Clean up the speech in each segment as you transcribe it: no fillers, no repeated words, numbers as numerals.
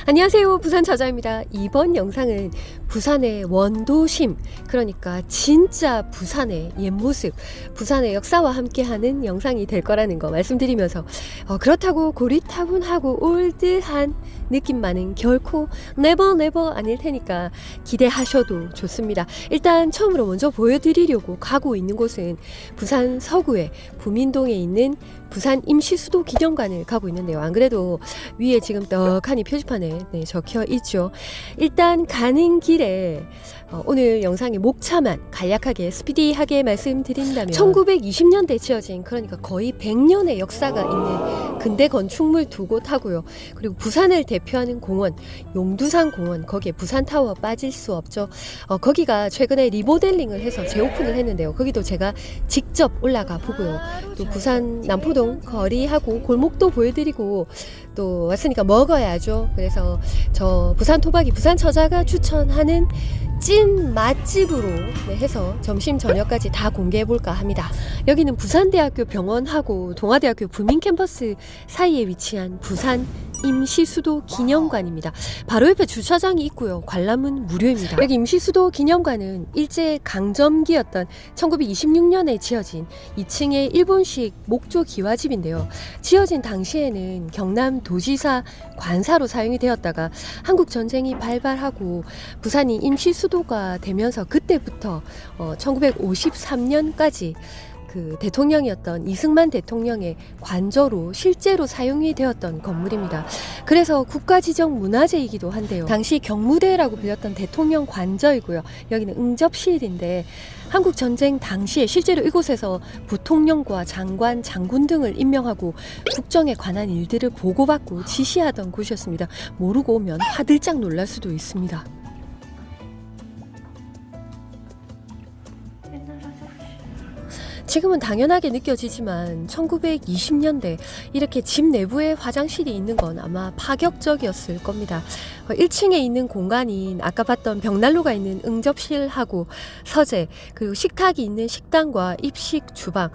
안녕하세요, 부산 저자입니다. 이번 영상은 부산의 원도심, 그러니까 진짜 부산의 옛모습, 부산의 역사와 함께하는 영상이 될 거라는 거 말씀드리면서 그렇다고 고리타분하고 올드한 느낌만은 결코 네버 아닐 테니까 기대하셔도 좋습니다. 일단 처음으로 먼저 보여드리려고 가고 있는 곳은 부산 서구의 부민동에 있는 부산 임시수도 기념관을 가고 있는데요. 안 그래도 위에 지금 떡하니 표지판에 적혀 있죠. 일단 가는 길에 오늘 영상의 목차만 간략하게 스피디하게 말씀드린다면 1920년대 지어진, 그러니까 거의 100년의 역사가 있는 근대 건축물 두 곳 하고요. 그리고 부산을 대표하는 공원, 용두산 공원, 거기에 부산타워 빠질 수 없죠. 거기가 최근에 리모델링을 해서 재오픈을 했는데요. 거기도 제가 직접 올라가 보고요. 또 부산 남포동 거리하고 골목도 보여드리고, 또 왔으니까 먹어야죠. 그래서 저 부산 토박이 부산 처자가 추천하는 찐 맛집으로 해서 점심 저녁까지 다 공개해볼까 합니다. 여기는 부산대학교 병원하고 동아대학교 부민 캠퍼스 사이에 위치한 부산 임시수도 기념관입니다. 바로 옆에 주차장이 있고요. 관람은 무료입니다. 여기 임시수도 기념관은 일제 강점기였던 1926년에 지어진 2층의 일본식 목조 기와집인데요. 지어진 당시에는 경남 도지사 관사로 사용이 되었다가 한국 전쟁이 발발하고 부산이 임시수도가 되면서 그때부터 1953년까지 그 대통령이었던 이승만 대통령의 관저로 실제로 사용이 되었던 건물입니다. 그래서 국가지정 문화재이기도 한데요. 당시 경무대라고 불렸던 대통령 관저이고요. 여기는 응접실인데 한국 전쟁 당시에 실제로 이곳에서 부통령과 장관, 장군 등을 임명하고 국정에 관한 일들을 보고받고 지시하던 곳이었습니다. 모르고 오면 화들짝 놀랄 수도 있습니다. 지금은 당연하게 느껴지지만 1920년대 이렇게 집 내부에 화장실이 있는 건 아마 파격적이었을 겁니다. 1층에 있는 공간인 아까 봤던 벽난로가 있는 응접실하고 서재, 그리고 식탁이 있는 식당과 입식 주방,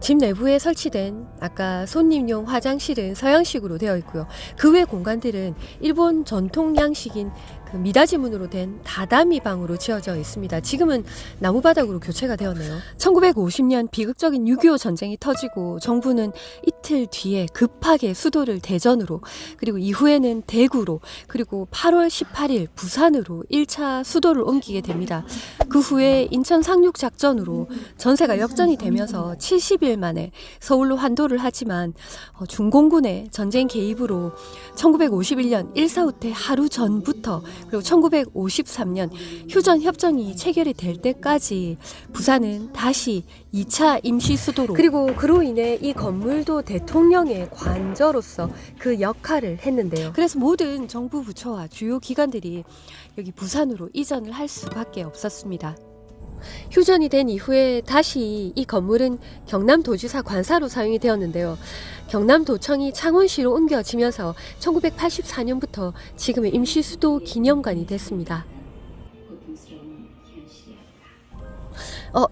집 내부에 설치된 아까 손님용 화장실은 서양식으로 되어 있고요. 그 외 공간들은 일본 전통 양식인 그 미닫이문으로 된 다다미 방으로 지어져 있습니다. 지금은 나무바닥으로 교체가 되었네요. 1950년 비극적인 6.25 전쟁이 터지고 정부는 이틀 뒤에 급하게 수도를 대전으로, 그리고 이후에는 대구로, 그리고 8월 18일 부산으로 1차 수도를 옮기게 됩니다. 그 후에 인천 상륙 작전으로 전세가 역전이 되면서 70일 만에 서울로 환도를 하지만 중공군의 전쟁 개입으로 1951년 1.4후 때 하루 전부터, 그리고 1953년 휴전협정이 체결이 될 때까지 부산은 다시 2차 임시수도로, 그리고 그로 인해 이 건물도 대통령의 관저로서 그 역할을 했는데요. 그래서 모든 정부 부처와 주요 기관들이 여기 부산으로 이전을 할 수밖에 없었습니다. 휴전이 된 이후에 다시 이 건물은 경남도지사 관사로 사용이 되었는데요. 경남도청이 창원시로 옮겨지면서 1984년부터 지금의 임시수도 기념관이 됐습니다.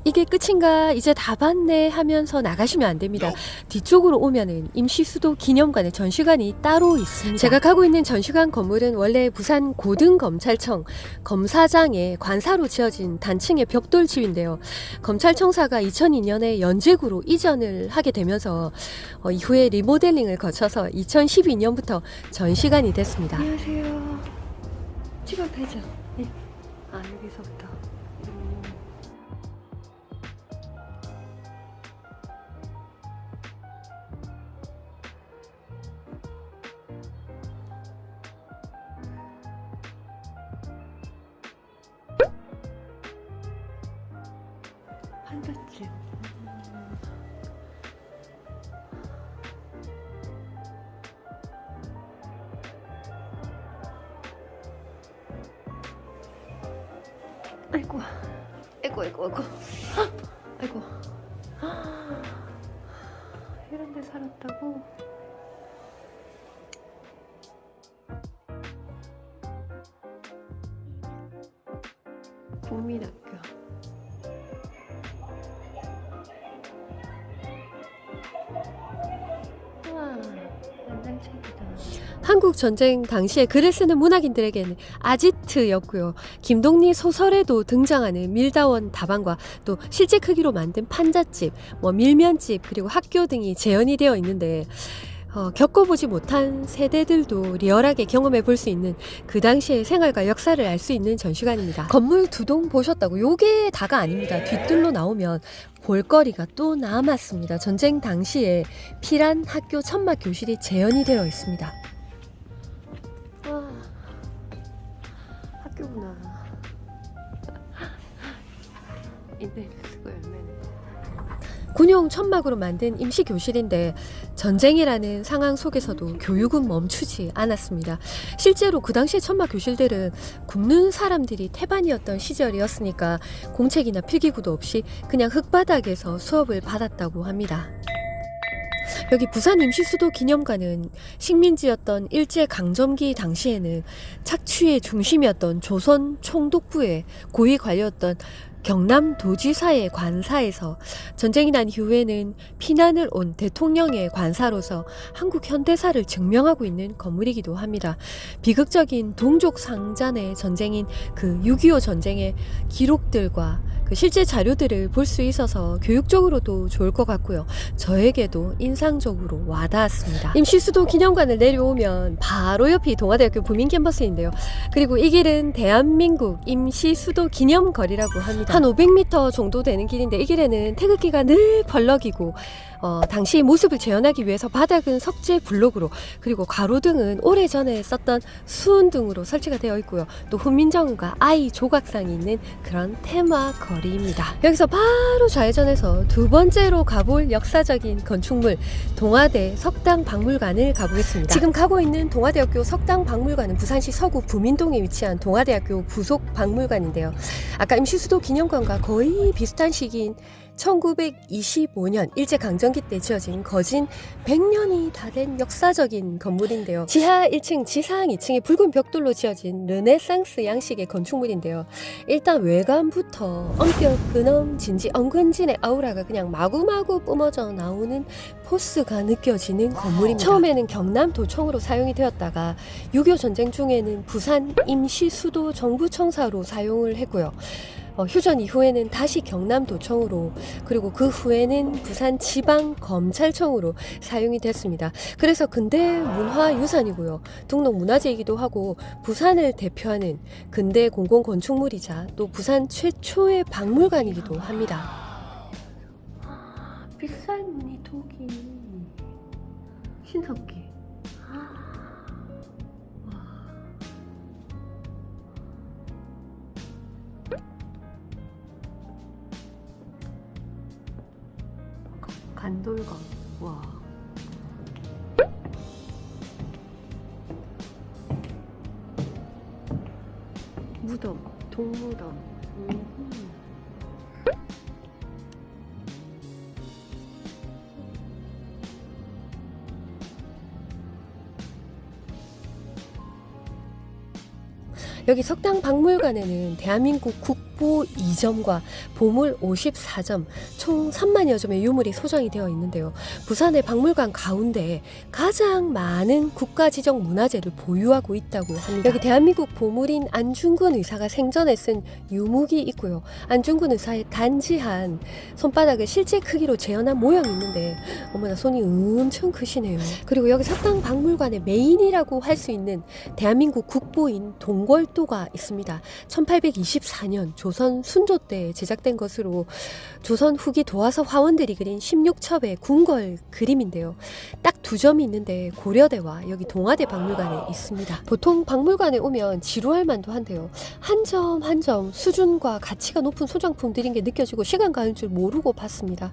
이게 끝인가? 이제 다 봤네 하면서 나가시면 안 됩니다. 뒤쪽으로 오면은 임시수도 기념관의 전시관이 따로 있습니다. 제가 가고 있는 전시관 건물은 원래 부산 고등검찰청 검사장의 관사로 지어진 단층의 벽돌집인데요. 검찰청사가 2002년에 연제구로 이전을 하게 되면서 이후에 리모델링을 거쳐서 2012년부터 전시관이 됐습니다. 안녕하세요. 찍어도 되죠? 네. 여기서부터. 판잣집. 아이고. 아이고. 이런 데 살았다고? 국민학교. 한국 전쟁 당시에 글을 쓰는 문학인들에게는 아지트였고요. 김동리 소설에도 등장하는 밀다원 다방과 또 실제 크기로 만든 판잣집, 밀면집 그리고 학교 등이 재현이 되어 있는데 겪어보지 못한 세대들도 리얼하게 경험해 볼 수 있는 그 당시의 생활과 역사를 알 수 있는 전시관입니다. 건물 2동 보셨다고 요게 다가 아닙니다. 뒤뜰로 나오면 볼거리가 또 남았습니다. 전쟁 당시에 피란 학교 천막 교실이 재현이 되어 있습니다. 학교구나. 인터넷 쓰고 열매는 군용 천막으로 만든 임시 교실인데 전쟁이라는 상황 속에서도 교육은 멈추지 않았습니다. 실제로 그 당시의 천막 교실들은 굶는 사람들이 태반이었던 시절이었으니까 공책이나 필기구도 없이 그냥 흙바닥에서 수업을 받았다고 합니다. 여기 부산 임시수도 기념관은 식민지였던 일제강점기 당시에는 착취의 중심이었던 조선 총독부의 고위 관료였던 경남도지사의 관사에서 전쟁이 난 이후에는 피난을 온 대통령의 관사로서 한국 현대사를 증명하고 있는 건물이기도 합니다. 비극적인 동족 상잔의 전쟁인 그 6.25 전쟁의 기록들과 그 실제 자료들을 볼 수 있어서 교육적으로도 좋을 것 같고요. 저에게도 인상적으로 와닿았습니다. 임시수도 기념관을 내려오면 바로 옆이 동아대학교 부민 캠퍼스인데요. 그리고 이 길은 대한민국 임시수도 기념거리라고 합니다. 한 500m 정도 되는 길인데 이 길에는 태극기가 늘 벌럭이고 당시 모습을 재현하기 위해서 바닥은 석재 블록으로 그리고 가로등은 오래전에 썼던 수은등으로 설치가 되어 있고요. 또 훈민정음과 아이 조각상이 있는 그런 테마 거리입니다. 여기서 바로 좌회전해서 두 번째로 가볼 역사적인 건축물 동아대 석당박물관을 가보겠습니다. 지금 가고 있는 동아대학교 석당박물관은 부산시 서구 부민동에 위치한 동아대학교 부속박물관인데요. 아까 임시수도 기념관과 거의 비슷한 시기인 1925년 일제강점기 때 지어진 거진 100년이 다 된 역사적인 건물인데요. 지하 1층, 지상 2층에 붉은 벽돌로 지어진 르네상스 양식의 건축물인데요. 일단 외관부터 엄격, 근엄, 진지, 엉근진의 아우라가 그냥 마구마구 뿜어져 나오는 포스가 느껴지는 건물입니다. 처음에는 경남도청으로 사용이 되었다가 6.25 전쟁 중에는 부산 임시수도 정부청사로 사용을 했고요. 휴전 이후에는 다시 경남도청으로 그리고 그 후에는 부산지방검찰청으로 사용이 됐습니다. 그래서 근대 문화유산이고요. 등록문화재이기도 하고 부산을 대표하는 근대 공공건축물이자 또 부산 최초의 박물관이기도 합니다. 빗살무늬 토기 신석기 간돌강 와 무덤 동무덤 여기 석당박물관에는 대한민국 국보 2점과 보물 54점, 총 3만여 점의 유물이 소장이 되어 있는데요. 부산의 박물관 가운데 가장 많은 국가지정 문화재를 보유하고 있다고 합니다. 여기 대한민국 보물인 안중근 의사가 생전에 쓴 유목이 있고요. 안중근 의사의 단지한 손바닥을 실제 크기로 재현한 모형이 있는데 어머나 손이 엄청 크시네요. 그리고 여기 석당박물관의 메인이라고 할 수 있는 대한민국 국보인 동궐도가 있습니다. 1824년 조선 순조 때 제작된 것으로 조선 후기 도화서 화원들이 그린 16첩의 궁궐 그림인데요. 딱 두 점이 있는데 고려대와 여기 동아대 박물관에 있습니다. 보통 박물관에 오면 지루할 만도 한데요. 한 점 한 점 수준과 가치가 높은 소장품들인 게 느껴지고 시간 가는 줄 모르고 봤습니다.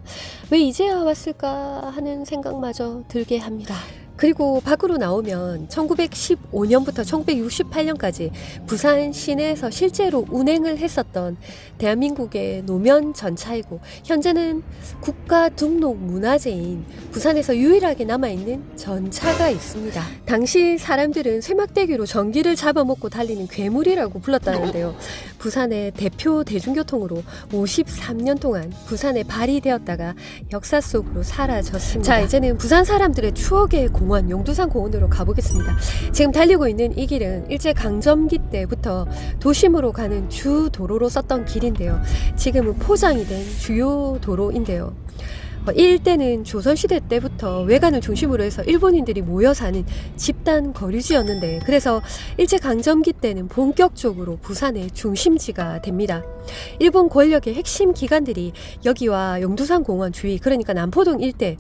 왜 이제야 왔을까 하는 생각마저 들게 합니다. 그리고 밖으로 나오면 1915년부터 1968년까지 부산 시내에서 실제로 운행을 했었던 대한민국의 노면 전차이고 현재는 국가 등록 문화재인 부산에서 유일하게 남아있는 전차가 있습니다. 당시 사람들은 쇠막대기로 전기를 잡아먹고 달리는 괴물이라고 불렀다는데요. 부산의 대표 대중교통으로 53년 동안 부산에 발휘되었다가 역사 속으로 사라졌습니다. 자, 이제는 부산 사람들의 추억의 공원, 용두산 공원으로 가보겠습니다. 지금 달리고 있는 이 길은 일제강점기 때부터 도심으로 가는 주 도로로 썼던 길인데요. 지금은 포장이 된 주요 도로인데요. 이 일대는 조선시대 때부터 외관을 중심으로 해서 일본인들이 모여 사는 집단 거류지였는데, 그래서 일제강점기 때는 본격적으로 부산의 중심지가 됩니다. 일본 권력의 핵심 기관들이 여기와 용두산 공원 주위, 그러니까 남포동 일대,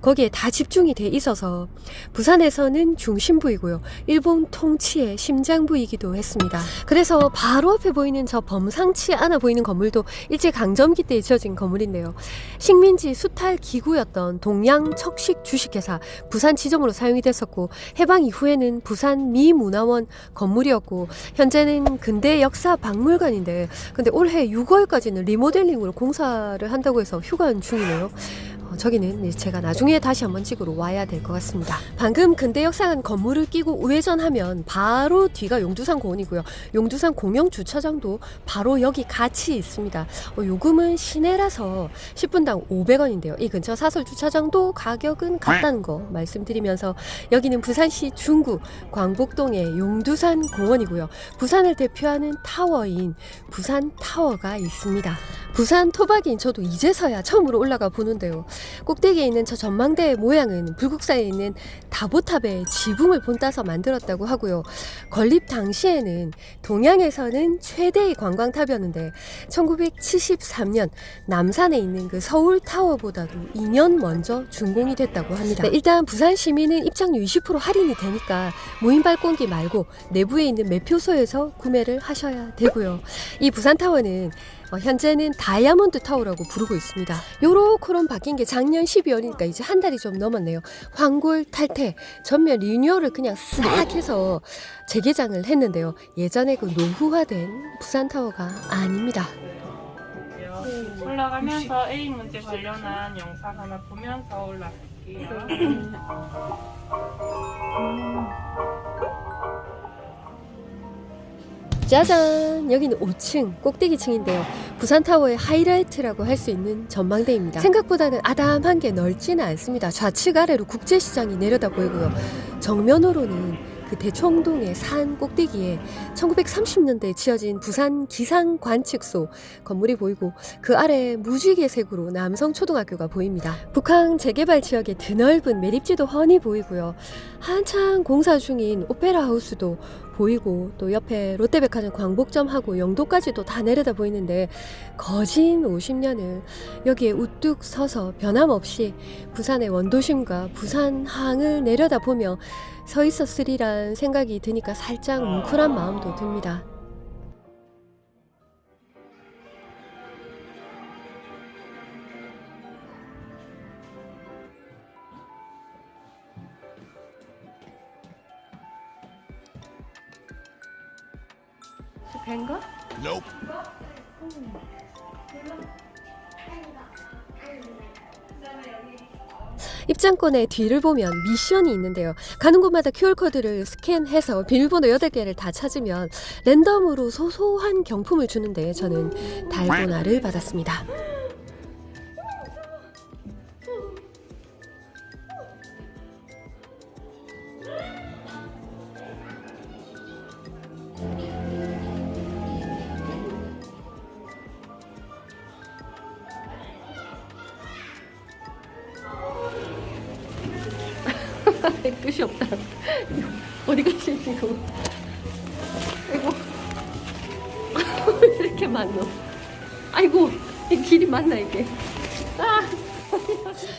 거기에 다 집중이 돼 있어서 부산에서는 중심부이고요, 일본 통치의 심장부이기도 했습니다. 그래서 바로 앞에 보이는 저 범상치 않아 보이는 건물도 일제강점기 때 지어진 건물인데요. 식민지 수탈 기구였던 동양척식 주식회사 부산 지점으로 사용이 됐었고, 해방 이후에는 부산 미문화원 건물이었고, 현재는 근대 역사 박물관인데, 근데 올해 6월까지는 리모델링으로 공사를 한다고 해서 휴관 중이네요. 저기는 제가 나중에 다시 한번 찍으러 와야 될 것 같습니다. 방금 근대 역사관 건물을 끼고 우회전하면 바로 뒤가 용두산 공원이고요. 용두산 공영 주차장도 바로 여기 같이 있습니다. 요금은 시내라서 10분당 500원인데요. 이 근처 사설 주차장도 가격은 같다는 거 말씀드리면서, 여기는 부산시 중구 광복동의 용두산 공원이고요. 부산을 대표하는 타워인 부산 타워가 있습니다. 부산 토박이인 저도 이제서야 처음으로 올라가 보는데요. 꼭대기에 있는 저 전망대의 모양은 불국사에 있는 다보탑의 지붕을 본따서 만들었다고 하고요. 건립 당시에는 동양에서는 최대의 관광탑이었는데 1973년 남산에 있는 그 서울타워보다도 2년 먼저 준공이 됐다고 합니다. 네, 일단 부산 시민은 입장료 20% 할인이 되니까 무인 발권기 말고 내부에 있는 매표소에서 구매를 하셔야 되고요. 이 부산타워는 현재는 다이아몬드 타워라고 부르고 있습니다. 요렇게런 바뀐 게 작년 12월이니까 이제 한 달이 좀 넘었네요. 황골 탈퇴, 전면 리뉴얼을 그냥 싹 해서 재개장을 했는데요. 예전에 그 노후화된 부산타워가 아닙니다. 올라가면서 A 문제 관련한 영상 하나 보면서 올라갈게요. 짜잔! 여기는 5층 꼭대기층인데요. 부산타워의 하이라이트라고 할 수 있는 전망대입니다. 생각보다는 아담한 게 넓지는 않습니다. 좌측 아래로 국제시장이 내려다 보이고요. 정면으로는 그 대청동의 산 꼭대기에 1930년대에 지어진 부산 기상관측소 건물이 보이고, 그 아래 무지개색으로 남성초등학교가 보입니다. 북한 재개발 지역의 드넓은 매립지도 훤히 보이고요. 한창 공사 중인 오페라하우스도 보이고, 또 옆에 롯데백화점 광복점하고 영도까지도 다 내려다 보이는데, 거진 50년을 여기에 우뚝 서서 변함없이 부산의 원도심과 부산항을 내려다보며 서 있었으리란 생각이 드니까 살짝 뭉클한 마음도 듭니다. 벤가? Nope. 입장권의 뒤를 보면 미션이 있는데요. 가는 곳마다 QR코드를 스캔해서 비밀번호 8개를 다 찾으면 랜덤으로 소소한 경품을 주는데, 저는 달고나를 받았습니다. 끝이 없다. 어디 가시지 이거? 아이고. 이렇게 많노. 아이고, 이 길이 맞나 이게? 아.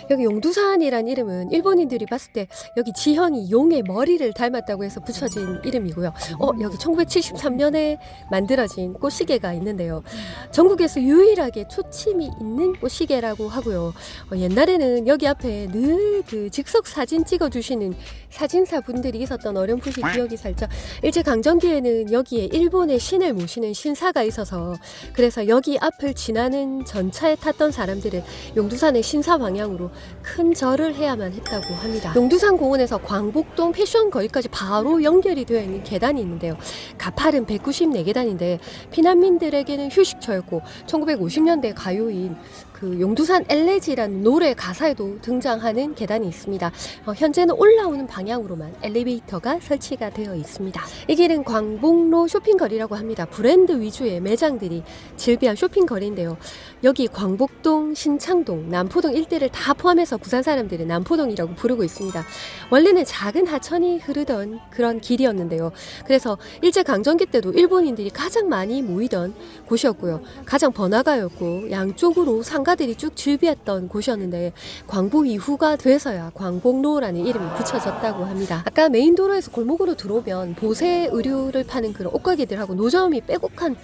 여기 용두산이란 이름은 일본인들이 봤을 때 여기 지형이 용의 머리를 닮았다고 해서 붙여진 이름이고요. 여기 1973년에 만들어진 꽃시계가 있는데요. 전국에서 유일하게 초침이 있는 꽃시계라고 하고요. 옛날에는 여기 앞에 늘 그 즉석 사진 찍어주시는 사진사 분들이 있었던 어렴풋이 기억이 살짝, 일제강점기에는 여기에 일본의 신을 모시는 신사가 있어서, 그래서 여기 앞을 지나는 전차에 탔던 사람들은 용두산의 신사 동사 방향으로 큰 절을 해야만 했다고 합니다. 용두산 공원에서 광복동 패션 거리까지 바로 연결이 되어 있는 계단이 있는데요. 가파른 194계단인데 피난민들에게는 휴식처였고 1950년대 가요인 그 용두산 엘레지라는 노래 가사에도 등장하는 계단이 있습니다. 현재는 올라오는 방향으로만 엘리베이터가 설치가 되어 있습니다. 이 길은 광복로 쇼핑거리라고 합니다. 브랜드 위주의 매장들이 즐비한 쇼핑거리인데요. 여기 광복동, 신창동, 남포동 일대를 다 포함해서 부산 사람들은 남포동이라고 부르고 있습니다. 원래는 작은 하천이 흐르던 그런 길이었는데요. 그래서 일제강점기 때도 일본인들이 가장 많이 모이던 곳이었고요. 가장 번화가였고 양쪽으로 상가들이 쭉 즐비했던 곳이었는데 광복 이후가 돼서야 광복로라는 이름이 붙여졌다고 합니다. 아까 메인 도로에서 골목으로 들어오면 보세 의류를 파는 그런 옷가게들하고 노점이 빼곡한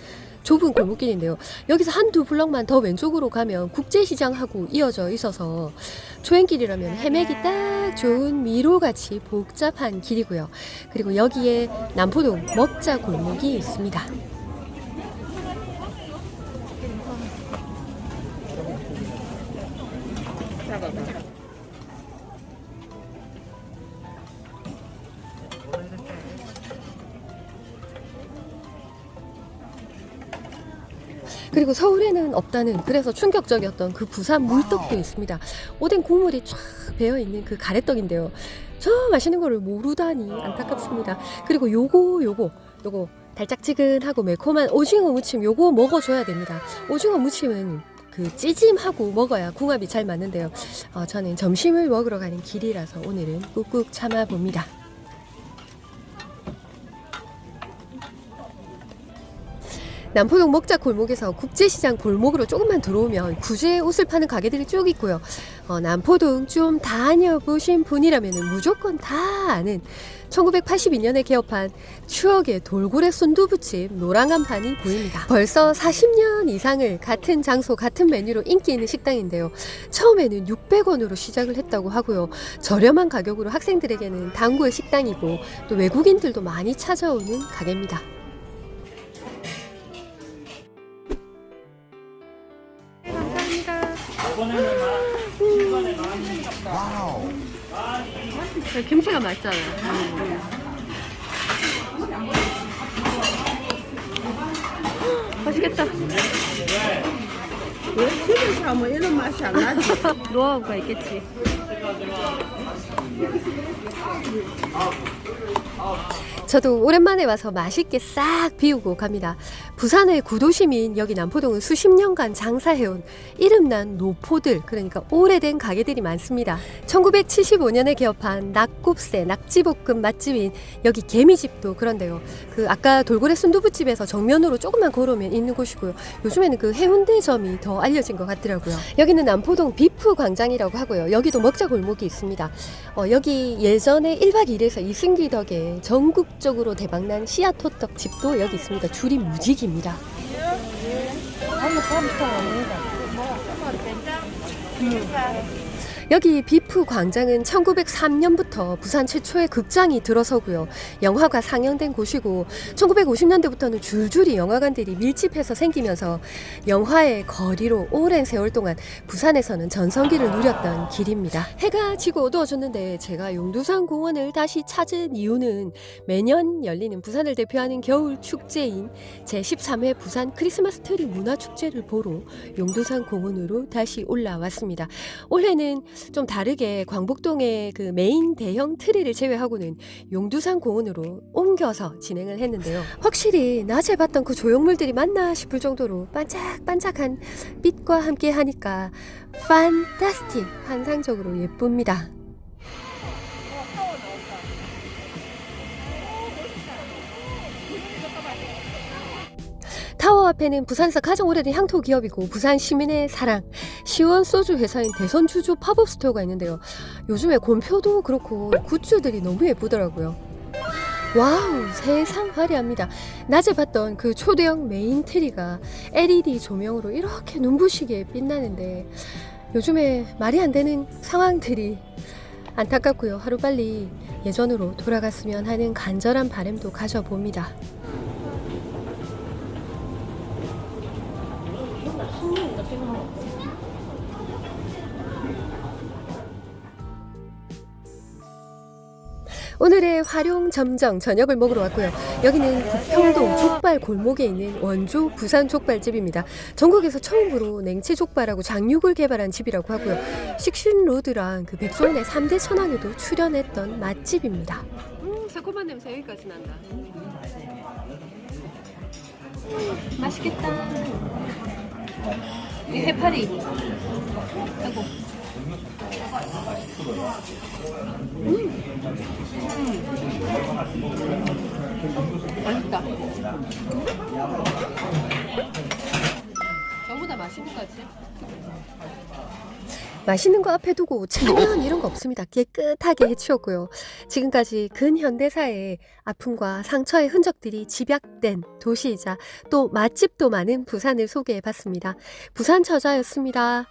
좁은 골목길인데요. 여기서 한두 블럭만 더 왼쪽으로 가면 국제시장하고 이어져 있어서 초행길이라면 헤매기 딱 좋은 미로같이 복잡한 길이고요. 그리고 여기에 남포동 먹자 골목이 있습니다. 그리고 서울에는 없다는 그래서 충격적이었던 그 부산 물떡도 있습니다. 오뎅 국물이 쫙 배어있는 그 가래떡인데요. 저 맛있는 거를 모르다니 안타깝습니다. 그리고 요거 달짝지근하고 매콤한 오징어 무침 요거 먹어줘야 됩니다. 오징어 무침은 그 찌짐하고 먹어야 궁합이 잘 맞는데요. 저는 점심을 먹으러 가는 길이라서 오늘은 꾹꾹 참아봅니다. 남포동 먹자 골목에서 국제시장 골목으로 조금만 들어오면 구제 옷을 파는 가게들이 쭉 있고요. 남포동 좀 다녀보신 분이라면 무조건 다 아는 1982년에 개업한 추억의 돌고래 순두부집 노랑간판이 보입니다. 벌써 40년 이상을 같은 장소 같은 메뉴로 인기 있는 식당인데요. 처음에는 600원으로 시작을 했다고 하고요. 저렴한 가격으로 학생들에게는 단골 식당이고 또 외국인들도 많이 찾아오는 가게입니다. 김치가 맛있잖아요. 맛있겠다. 왜 집에서 하면 이런 맛이 안 나지? 노하우가 있겠지. 저도 오랜만에 와서 맛있게 싹 비우고 갑니다. 부산의 구도심인 여기 남포동은 수십 년간 장사해온 이름난 노포들, 그러니까 오래된 가게들이 많습니다. 1975년에 개업한 낙곱새 낙지볶음 맛집인 여기 개미집도 그런데요. 그 아까 돌고래 순두부집에서 정면으로 조금만 걸어오면 있는 곳이고요. 요즘에는 그 해운대점이 더 알려진 것 같더라고요. 여기는 남포동 비프 광장이라고 하고요. 여기도 먹자 골목이 있습니다. 여기 예전에 1박 2일에서 이승기 덕에 전국적으로 대박난 씨앗 호떡 집도 여기 있습니다. 줄이 무지깁니다. 여기 비프 광장은 1903년부터 부산 최초의 극장이 들어서고요. 영화가 상영된 곳이고 1950년대부터는 줄줄이 영화관들이 밀집해서 생기면서 영화의 거리로 오랜 세월 동안 부산에서는 전성기를 누렸던 길입니다. 해가 지고 어두워졌는데 제가 용두산 공원을 다시 찾은 이유는 매년 열리는 부산을 대표하는 겨울 축제인 제13회 부산 크리스마스 트리 문화축제를 보러 용두산 공원으로 다시 올라왔습니다. 올해는 좀 다르게 광복동의 그 메인 대형 트리를 제외하고는 용두산 공원으로 옮겨서 진행을 했는데요. 확실히 낮에 봤던 그 조형물들이 맞나 싶을 정도로 반짝반짝한 빛과 함께 하니까 판타스틱, 환상적으로 예쁩니다. 타워 앞에는 부산에서 가장 오래된 향토 기업이고 부산 시민의 사랑 시원 소주 회사인 대선주주 팝업 스토어가 있는데요. 요즘에 곤표도 그렇고 굿즈들이 너무 예쁘더라고요. 와우, 세상 화려합니다. 낮에 봤던 그 초대형 메인 트리가 LED 조명으로 이렇게 눈부시게 빛나는데 요즘에 말이 안 되는 상황들이 안타깝고요. 하루빨리 예전으로 돌아갔으면 하는 간절한 바람도 가져봅니다. 오늘의 활용점정 저녁을 먹으러 왔고요. 여기는 부평동 족발 골목에 있는 원조 부산 족발집입니다. 전국에서 처음으로 냉채 족발하고 장육을 개발한 집이라고 하고요. 식신로드랑 그 백종원의 3대 천왕에도 출연했던 맛집입니다. 새콤한 냄새 여기까지 난다. 맛있겠다. 이 해파리. 아이고. 맛있다. 저보다 맛있는 것 같지? 맛있는 거 앞에 두고 체면 이런 거 없습니다. 깨끗하게 해치웠고요. 지금까지 근현대사의 아픔과 상처의 흔적들이 집약된 도시이자 또 맛집도 많은 부산을 소개해봤습니다. 부산 처자였습니다.